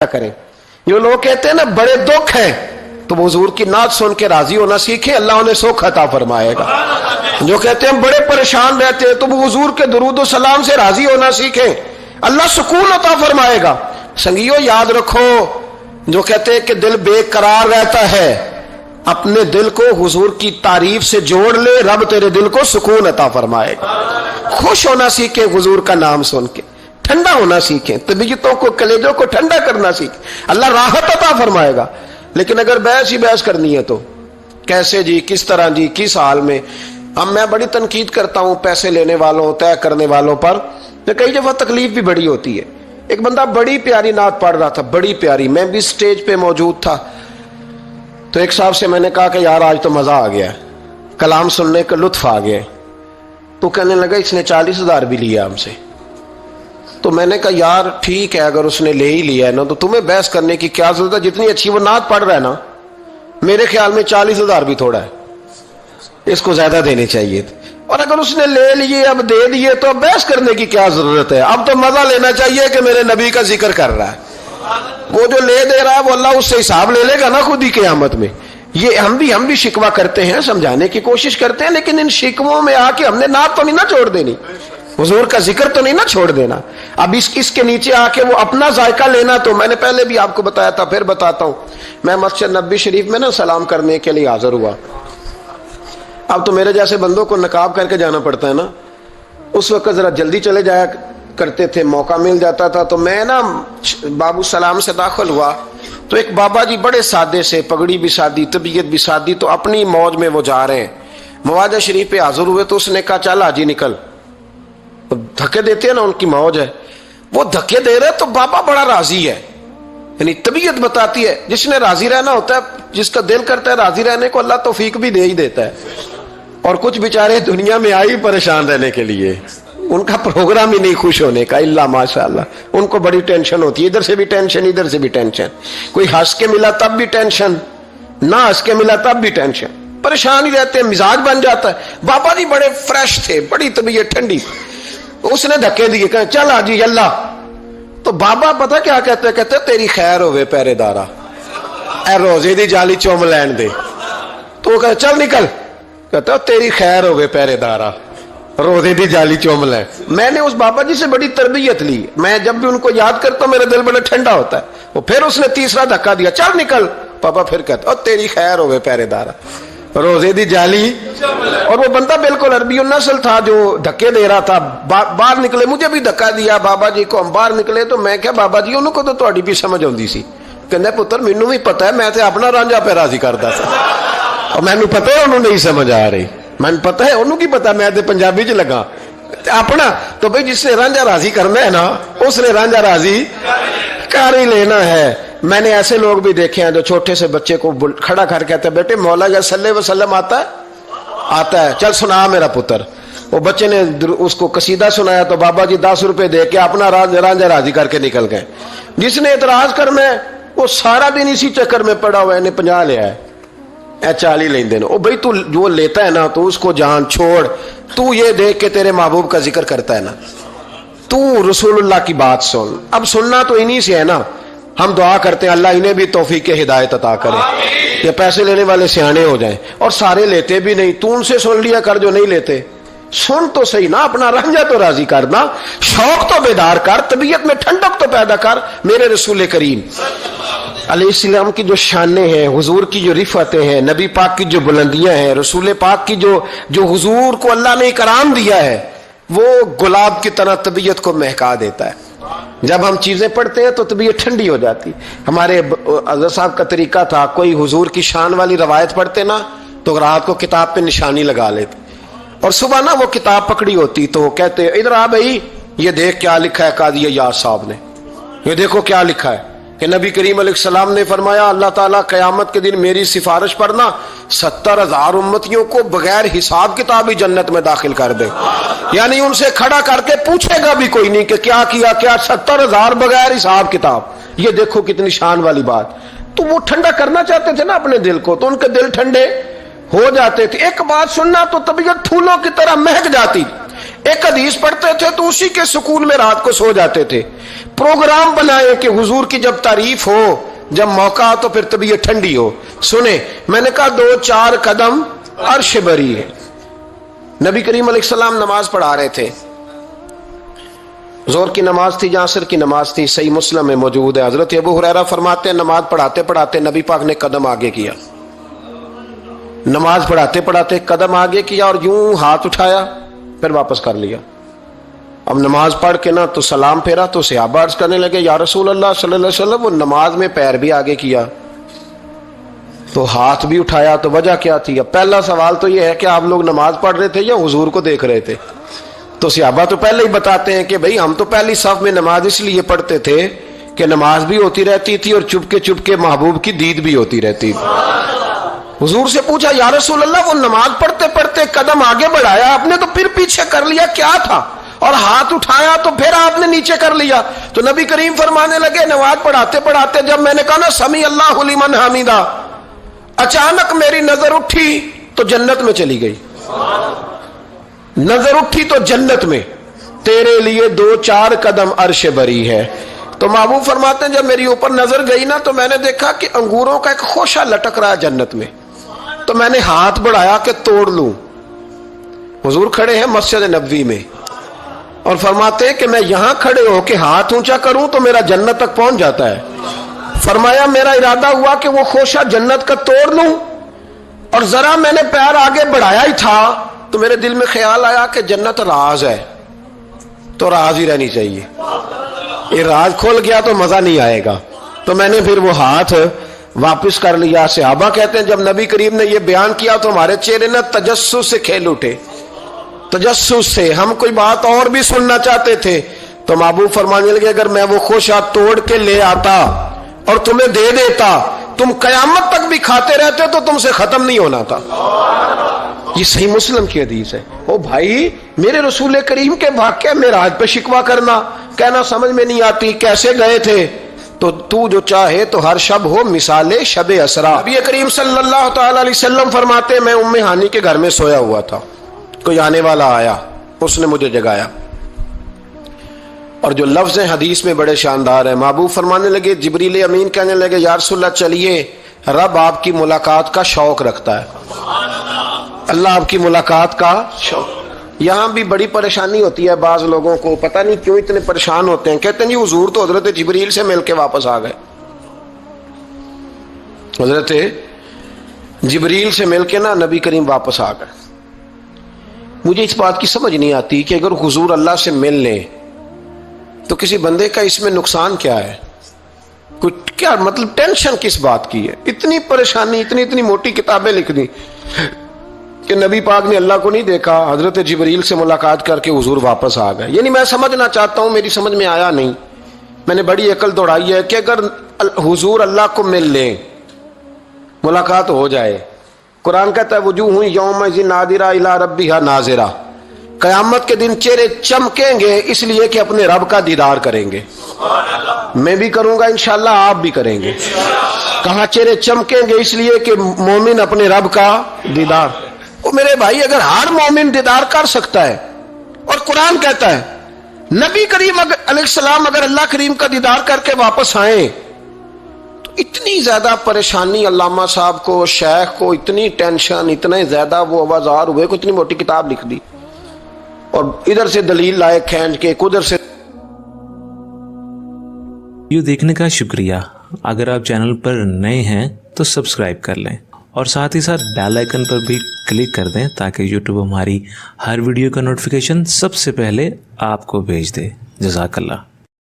करें। जो लोग कहते हैं ना बड़े दुख हैं, तो वो हुजूर की नात सुन के राजी होना सीखे, अल्लाह उन्हें सुख अता फरमाएगा। जो कहते हैं बड़े परेशान रहते हैं, तो वो हुजूर के दुरूद सलाम से राजी होना सीखे, अल्लाह सुकून अता फरमाएगा। संगियो याद रखो, जो कहते हैं कि दिल बेकरार रहता है, अपने दिल को हुजूर की तारीफ से जोड़ ले, रब तेरे दिल को सुकून अता फरमाएगा। खुश होना सीखे हुजूर का नाम सुन के, ठंडा होना सीखें, तबीयतों को कलेजों को ठंडा करना सीखें, अल्लाह राहत अता फरमाएगा। लेकिन अगर बहस ही बहस करनी है तो कैसे जी, किस तरह जी, किस हाल में। अब मैं बड़ी तनकीद करता हूं पैसे लेने वालों, तय करने वालों पर, तो कई दफा तकलीफ भी बड़ी होती है। एक बंदा बड़ी प्यारी नात पढ़ रहा था, बड़ी प्यारी, मैं भी स्टेज पे मौजूद था, तो एक साहब से मैंने कहा कि यार आज तो मजा आ गया, कलाम सुनने का लुत्फ आ गया। तो कहने लगा इसने 40,000 भी लिया हमसे। तो मैंने कहा यार ठीक है, अगर उसने ले ही लिया है ना, तो तुम्हें बहस करने की क्या जरूरत है, जितनी अच्छी वो नात पढ़ रहा है ना, मेरे ख्याल में 40,000 भी थोड़ा है, इसको ज्यादा देने चाहिए थे। और अगर उसने ले लिए, अब दे दिए, तो अब बहस करने की क्या जरूरत है। अब तो मजा लेना चाहिए कि मेरे नबी का जिक्र कर रहा है। वो जो ले दे रहा है वो अल्लाह उससे हिसाब ले लेगा ना खुद ही क़यामत में। ये हम भी शिकवा करते हैं, समझाने की कोशिश करते हैं, लेकिन इन शिकवों में आके हमने नात तो नहीं ना छोड़ देनी, हुजूर का जिक्र तो नहीं ना छोड़ देना। अब इसके नीचे आके वो अपना जायका लेना, तो मैंने पहले भी आपको बताया था, फिर बताता हूं। मैं मस्जिद नबी शरीफ में ना सलाम करने के लिए हाजिर हुआ। अब तो मेरे जैसे बंदों को नकाब करके जाना पड़ता है ना, उस वक्त जरा जल्दी चले जाया करते थे, मौका मिल जाता था। तो मैं ना बाबू सलाम से दाखिल हुआ, तो एक बाबा जी बड़े सादे से, पगड़ी भी सादी, तबीयत भी सादी, तो अपनी मौज में वो जा रहे हैं। मवाजा शरीफ पे हाजिर हुए, तो उसने कहा चल हाजी निकल। धक्के देते हैं ना, उनकी मौज है, वो धक्के दे रहे, तो बाबा बड़ा राजी है, यानी तबीयत बताती है। जिसने राजी रहना होता है, जिसका दिल करता है राजी रहने को, अल्लाह तौफीक भी दे ही देता है। और कुछ बेचारे दुनिया में आई परेशान रहने के लिए, उनका प्रोग्राम ही नहीं खुश होने का, इल्ला माशाअल्लाह। उनको बड़ी टेंशन होती है, इधर से भी टेंशन, इधर से भी टेंशन। कोई हंस के मिला तब भी टेंशन, ना हंस के मिला तब भी टेंशन, परेशान ही रहते हैं, मिजाज बन जाता है। बाबा जी बड़े फ्रेश थे, बड़ी तबीयत ठंडी। उसने धक्के दिए, कहा चल हाजी अल्लाह। तो बाबा पता क्या कहते, कहते तेरी खैर होवे पहरेदारा, ए रोजे दी जाली चुम लैन दे। तो कहते चल निकल, कहता तेरी खैर होवे पहरेदारा, रोजे दी जाली चुम ले। मैंने उस बाबा जी से बड़ी तरबियत ली, मैं जब भी उनको याद करता हूं मेरा दिल बड़ा ठंडा होता है। वो फिर उसने तीसरा धक्का दिया, चल निकल। पापा फिर कहता तेरी खैर होवे पहरेदारा, रोजे दी जाली। और वो बंदा बिल्कुल अरबी नस्ल था जो धक्के दे रहा था। बाहर निकले, मुझे भी धक्का दिया बाबा जी को। हम बाहर निकले तो मैं क्या बाबा जी उनको तो तुहाडी भी समझ आउंदी सी। कहंदा पुत्र मैनू भी पता है, मैं तो अपना रांझा पे राजी करदा था, और मैनू पता है उन्होंने नहीं समझ आ रही, मैनू पता है उन्होंने की पता, मैं तो पंजाबी च लगा अपना। तो भाई जिसने रांझा राजी करना है ना, उसने रांझा राजी कर ही लेना है। मैंने ऐसे लोग भी देखे हैं जो छोटे से बच्चे को खड़ा कर कहते हैं बेटे मौला या सल्ले वसल्लम आता है, आता है, चल सुना मेरा पुत्र। वो बच्चे ने उसको कसीदा सुनाया, तो बाबा जी 10 रुपए दे के अपना रांझा राजी करके निकल गए। जिसने इतराज करना है वो सारा दिन इसी चक्कर में पड़ा हुआ है, इन्हें 50 लिया है, 40 लेंदे न। ओ भाई तू जो लेता है ना, तो उसको जान छोड़, तू ये देख के तेरे महबूब का जिक्र करता है ना, तू रसूलुल्लाह की बात सुन। अब सुनना तो इन्हीं से है ना, हम दुआ करते हैं अल्लाह इन्हें भी तौफीक के हिदायत अता करे, ये पैसे लेने वाले सियाने हो जाएं। और सारे लेते भी नहीं, तू उनसे सुन लिया कर जो नहीं लेते, सुन तो सही ना, अपना रंजा तो राजी करना, शौक तो बेदार कर, तबीयत में ठंडक तो पैदा कर। मेरे रसूल करीम अलैहिस्सलाम की जो शाने हैं, हुजूर की जो रिफतें हैं, नबी पाक की जो बुलंदियां हैं, रसूल पाक की जो हुजूर को अल्लाह ने इकराम दिया है, वो गुलाब की तरह तबीयत को महका देता है। जब हम चीजें पढ़ते हैं तो तबीयत ठंडी हो जाती। हमारे हज़रत साहब का तरीका था, कोई हुजूर की शान वाली रवायत पढ़ते ना, तो रात को किताब पे निशानी लगा लेते, और सुबह ना वो किताब पकड़ी होती तो कहते इधर आ भाई, ये देख क्या लिखा है काजी याद साहब ने, ये देखो क्या लिखा है कि नबी करीम अलैहिस्सलाम ने फरमाया अल्लाह ताला क़यामत के दिन मेरी सिफारिश पर ना 70,000 उम्मतियों को बगैर हिसाब किताब ही जन्नत में दाखिल कर दे। यानी उनसे खड़ा करके पूछेगा भी कोई नहीं कि क्या किया, क्या 70,000 बगैर हिसाब किताब। ये देखो कितनी शान वाली बात। तो वो ठंडा करना चाहते थे ना अपने दिल को, तो उनके दिल ठंडे हो जाते थे। एक बात सुनना तो तबीयत फूलों की तरह महक जाती। एक हदीस पढ़ते थे तो उसी के सुकून में रात को सो जाते थे। प्रोग्राम बनाए कि हुजूर की जब तारीफ हो, जब मौका हो तो फिर तबीयत ठंडी हो। सुने, मैंने कहा 2-4 कदम अर्श बरी है। नबी करीम अलैहिस्सलाम नमाज पढ़ा रहे थे, जोर की नमाज थी या असर की नमाज थी, सही मुस्लिम में मौजूद है। हजरत अबू हुरैरा फरमाते हैं नमाज पढ़ाते पढ़ाते नबी पाक ने कदम आगे किया, नमाज पढ़ाते पढ़ाते कदम आगे किया और यूं हाथ उठाया फिर वापस कर लिया। अब नमाज पढ़ के ना तो सलाम फेरा तो सहाबा अर्ज करने लगे या रसूल अल्लाह सल्लल्लाहु अलैहि वसल्लम, वो नमाज में पैर भी आगे किया तो हाथ भी उठाया, तो वजह क्या थी? अब पहला सवाल तो ये है कि आप लोग नमाज पढ़ रहे थे या हुजूर को देख रहे थे? तो सहाबा तो पहले ही बताते हैं कि भाई हम तो पहली सफ में नमाज इसलिए पढ़ते थे कि नमाज भी होती रहती थी और चुपके चुपके महबूब की दीद भी होती रहती थी। हुजूर से पूछा या रसूल अल्लाह, वो नमाज पढ़ते पढ़ते कदम आगे बढ़ाया आपने तो फिर पीछे कर लिया, क्या था? और हाथ उठाया तो फिर आपने नीचे कर लिया। तो नबी करीम फरमाने लगे नमाज पढ़ाते पढ़ाते जब मैंने कहा ना समी अल्लाहु लिमन हमीदा, अचानक मेरी नजर उठी तो जन्नत में चली गई। नजर उठी तो जन्नत में, तेरे लिए 2-4 कदम अर्श बरी है। तो महबूब फरमाते हैं जब मेरी ऊपर नजर गई ना तो मैंने देखा कि अंगूरों का एक खोशा लटक रहा है जन्नत में, तो मैंने हाथ बढ़ाया कि तोड़ लूं। हुजूर खड़े हैं मस्जिद नबवी में और फरमाते हैं कि मैं यहां खड़े होके हाथ ऊंचा करूं तो मेरा जन्नत तक पहुंच जाता है। फरमाया मेरा इरादा हुआ कि वो खोशा जन्नत का तोड़ लूं और जरा मैंने पैर आगे बढ़ाया ही था तो मेरे दिल में ख्याल आया कि जन्नत राज है तो राज ही रहनी चाहिए, ये राज खोल गया तो मजा नहीं आएगा। तो मैंने फिर वो हाथ वापस कर लिया। सहाबा कहते हैं जब नबी करीम ने ये बयान किया तो हमारे चेहरे ने तजस्सुस से खेल उठे, तजस्सुस से हम कोई बात और भी सुनना चाहते थे। तो महबूब फरमाने लगे अगर मैं वो खोशा तोड़ के ले आता और तुम्हें दे देता, तुम कयामत तक भी खाते रहते तो तुमसे खत्म नहीं होना था। ये सही मुस्लिम की हदीस है। ओ भाई, मेरे रसूल करीम के वाक़या मेराज पे शिकवा करना, कहना समझ में नहीं आती कैसे गए थे। तो तू जो चाहे तो हर शब हो मिसाले शब असरा। नबी करीम सल्लल्लाहु अलैहि वसल्लम फरमाते मैं उम्मे हानी के घर में सोया हुआ था, कोई आने वाला आया, उसने मुझे जगाया। और जो लफ्ज हैं हदीस में बड़े शानदार है। महबूब फरमाने लगे, जिब्रील अमीन कहने लगे या रसूल अल्लाह चलिए, रब आपकी मुलाकात का शौक रखता है, अल्लाह आपकी मुलाकात का शौक। यहाँ भी बड़ी परेशानी होती है बाज लोगों को, पता नहीं क्यों इतने परेशान होते हैं। कहते हैं जी हुजूर तो हजरत जिब्रील से मिल के वापस आ गए, हजरत जिब्रील से मिल के ना नबी करीम वापस आ गए। मुझे इस बात की समझ नहीं आती कि अगर हुजूर अल्लाह से मिल ले तो किसी बंदे का इसमें नुकसान क्या है? कुछ क्या मतलब टेंशन किस बात की है? इतनी परेशानी, इतनी इतनी मोटी किताबें लिख दी कि नबी पाक ने अल्लाह को नहीं देखा, हजरत जिब्रील से मुलाकात करके हुजूर वापस आ गए। यानी मैं समझना चाहता हूं, मेरी समझ में आया नहीं, मैंने बड़ी अकल दौड़ाई है कि अगर हुजूर अल्लाह को मिल ले, मुलाकात हो जाए, कुरान कहता है वजूह यौमइज़िन नादिरा इला रब्बिहा नाज़िरा, कयामत के दिन चेहरे चमकेंगे इसलिए कि अपने रब का दीदार करेंगे। मैं भी करूंगा इंशाल्लाह, आप भी करेंगे। कहा चेहरे चमकेंगे इसलिए कि मोमिन अपने रब का दीदार। ओ मेरे भाई, अगर हर मोमिन दीदार कर सकता है और कुरान कहता है नबी करीम अलैहिस्सलाम अगर अल्लाह करीम का दीदार करके वापस आए तो इतनी ज्यादा परेशानी अल्लामा साहब को, शेख को इतनी टेंशन, इतने ज्यादा वो आवाजार हुए को इतनी मोटी किताब लिख दी और इधर से दलील लाए खींच के, उधर से। वीडियो देखने का शुक्रिया। अगर आप चैनल पर नए हैं तो सब्सक्राइब कर लें और साथ ही साथ बेल आइकन पर भी क्लिक कर दें ताकि यूट्यूब हमारी हर वीडियो का नोटिफिकेशन सबसे पहले आपको भेज दे। जज़ाकल्लाह।